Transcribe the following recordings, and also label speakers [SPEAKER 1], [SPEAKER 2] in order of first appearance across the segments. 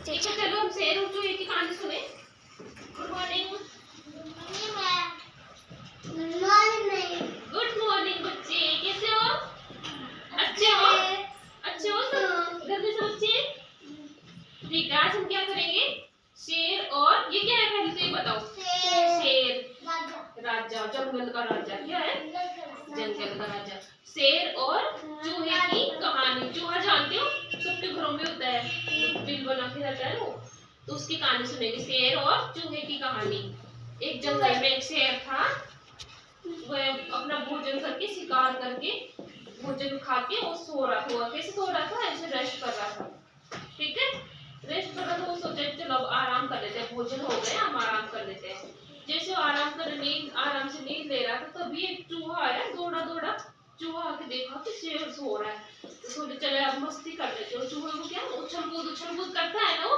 [SPEAKER 1] ठीक है, चलो हम शेर और चूहे की कहानी सुने। Good morning. गुड मॉर्निंग बच्चे, कैसे हो? अच्छे हो? अच्छे हो सब? घर में सब अच्छे? ठीक है, आज हम क्या करेंगे? शेर और ये क्या है पहले तो ये बताओ। शेर राजा, जंगल का राजा। क्या है? जंगल का राजा। शेर और चूहे की कहानी। चूहा जानते हो, सबके घरों में होता है, बिल बना के रहता है वो, तो उसकी कहानी सुनेंगे। शेर और चूहे की कहानी। एक जंगल में एक शेर था, वह अपना भोजन करके, शिकार करके भोजन खा के वो सो रहा था। कैसे सो रहा था? ऐसे रेस्ट कर रहा था। ठीक है, रेस्ट कर रहा था। वो सोचा चलो अब आराम कर लेते हैं, भोजन हो गया, हम आराम कर लेते हैं। जैसे वो आराम से नींद ले रहा था, तभी एक चूहा आया, दौड़ा दौड़ा। चूहा आके देखा कि शेर सो रहा है, तो सोचे चले अब मस्ती कर लेते हैं। चूहे को क्या उछल कूद करता है ना वो,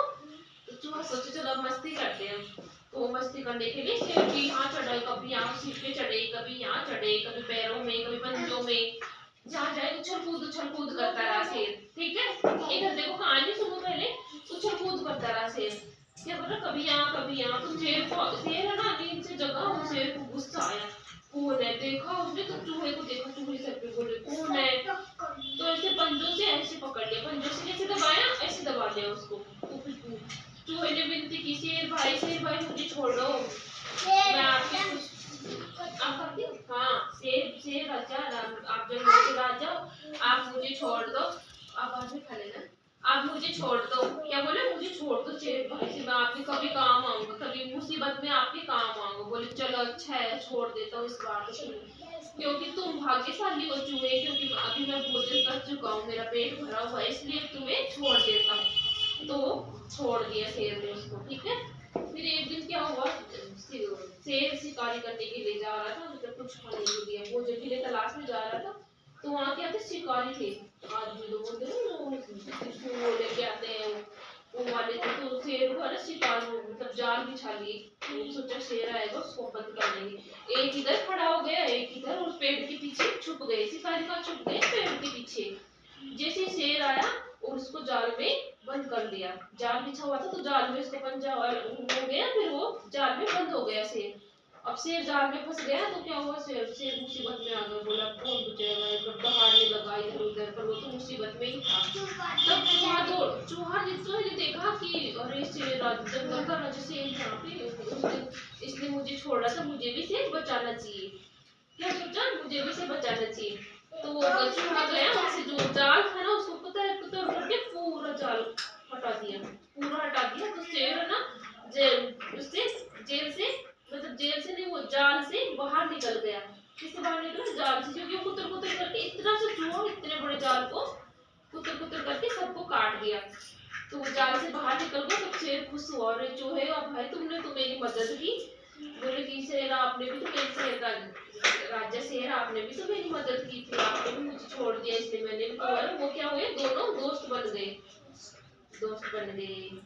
[SPEAKER 1] तो चूहा सोचे चलो अब मस्ती करते हैं। तो मस्ती करने के लिए शेर भी यहाँ चढ़े, कभी यहाँ सीट पे चढ़े, कभी यहाँ चढ़े, कभी पैरों में, कभी पंजों में, जहाँ जाए उछल कूद करता रहा शेर। ठीक है, इधर देखो कहानी सुनो पहले। उछल कूद करता रहा शेर। क्या बोला? कभी यहाँ। तो शेर है ना, नींद से जगा, उस शेर को गुस्सा आया। कौन है? देखा उसने तो चूहे को देखा, चूहे सर पे बोले कौन है? तो ऐसे पंजों से ऐसे पकड़ लिया, पंजों से कैसे दबाया, ऐसे दबा लिया उसको। चूहे ने विनती की, शेर भाई मुझे छोड़ दो, मैं आपके कुछ आप करती हो। हाँ, शेर राजा, आप जंगल के राजा, आप मुझे छोड़ दो। आप बाद में खा लेना। आप मुझे छोड़ दो। क्या बोले? मुझे छोड़ दो शेर भाई से, मैं आपके कभी काम आऊंगा, कभी मुसीबत में आपके काम आऊंगा। बोले चलो अच्छा है, छोड़ देता हूँ इस बार तो, क्योंकि तुम भाग्यशाली हो चूहे, क्योंकि अभी मैं भोजन कर चुका हूँ, मेरा पेट भरा हुआ है, इसलिए तुम्हें छोड़ देता हूँ। तो छोड़ दिया शेर ने उसको। ठीक है, फिर एक दिन क्या हुआ, शेर शिकारी करने के लिए जा रहा था, मतलब कुछ खाने के लिए, भोजन के लिए तलाश में जा रहा था। तो वहाँ क्या थे? शिकारी थे, आदमी लोग होते हैं वो लेके आते हैं, वो वाले थे। तो शेर को है ना शिकार, मतलब जाल बिछा लिए। सोचा शेर आएगा उसको बंद कर देंगे। एक इधर खड़ा हो गया, एक इधर, और पेड़ के पीछे छुप गए। शिकारी कहाँ छुप गए? पेड़ के पीछे। जैसे शेर आया और उसको जाल में बंद कर दिया। जाल बिछा हुआ था तो जाल में उसका पंजा हो गया, फिर वो जाल में बंद हो गया शेर। अब शेर जाल में फंस गया तो क्या हुआ? शेर मुसीबत में आ गया। बोला कौन बचेगा, दहाड़ने लगा इधर उधर, पर वो तो मुसीबत में ही था। तब चूहा ने देखा कि अरे शेर जंगल का राजा शेर यहाँ पे, इसने मुझे छोड़ा था, मुझे भी शेर बचाना चाहिए। क्या सोचा? मुझे भी शेर बचाना चाहिए। तो वो चूहा गया, उससे जो जाल था ना उसको कुतर करके पूरा जाल हटा दिया, पूरा हटा दिया। तो शेर ना जेल से, मतलब जेल से नहीं, वो जाल से बाहर निकल गया। किससे बाहर निकला? जाल से, क्योंकि वो कुतर करके इतना सा चूहा इतने बड़े जाल को कुतर करके सबको काट दिया। तो वो जाल से बाहर निकल गया। तो शेर खुश हुआ, अरे चूहे भाई तुमने तो मेरी मदद की। बोले कि शेर आपने भी तो मेरी राजा शेर आपने भी तो मेरी मदद की थी, आपने भी मुझे छोड़ दिया, इसलिए मैंने भी तो। वो क्या हुए? दोनों दोस्त बन गए। तो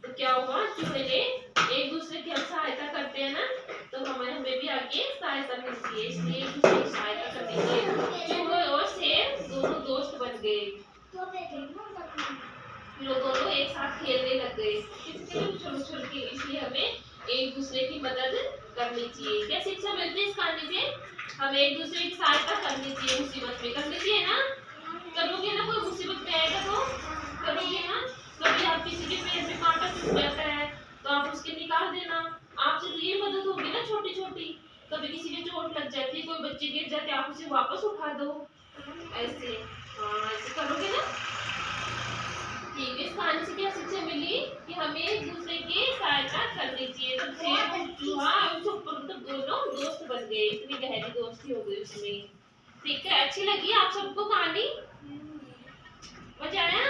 [SPEAKER 1] क्या हुआ? चूहे ने एक दूसरे की हम सहायता करते हैं ना, तो हमें भी आगे सहायता मिलती है, इसलिए एक दूसरे की सहायता करनी चाहिए। चूहे और शेर दोनों दोस्त बन गए, लोग दोनों एक साथ खेलने लग गए। उछल के, इसलिए हमें एक दूसरे की मदद करनी चाहिए। क्या शिक्षा मिलती है इस कहानी से? हमें एक दूसरे की सहायता करनी चाहिए, मुसीबत में करनी चाहिए ना। करोगे ना, कोई मुसीबत में आएगा तो करोगे ना। कभी आप किसी के पैर में कांटा चुभ जाता है तो आप उसके निकाल देना। आपसे तो ये मदद होगी ना, छोटी छोटी। कभी किसी के चोट लग जाती है, कोई बच्चे गिर जाते हैं, आप उसे वापस उठा दो, ऐसे। हाँ, ऐसे करोगे ना। ठीक है, इस कहानी से क्या शिक्षा मिली? कि हमें एक दूसरे की सहायता करनी चाहिए। तो शेर और चूहा मतलब दोनों दोस्त बन गए, इतनी गहरी दोस्ती हो गई उसमें। ठीक है, अच्छी लगी आप सबको कहानी? मजा आया?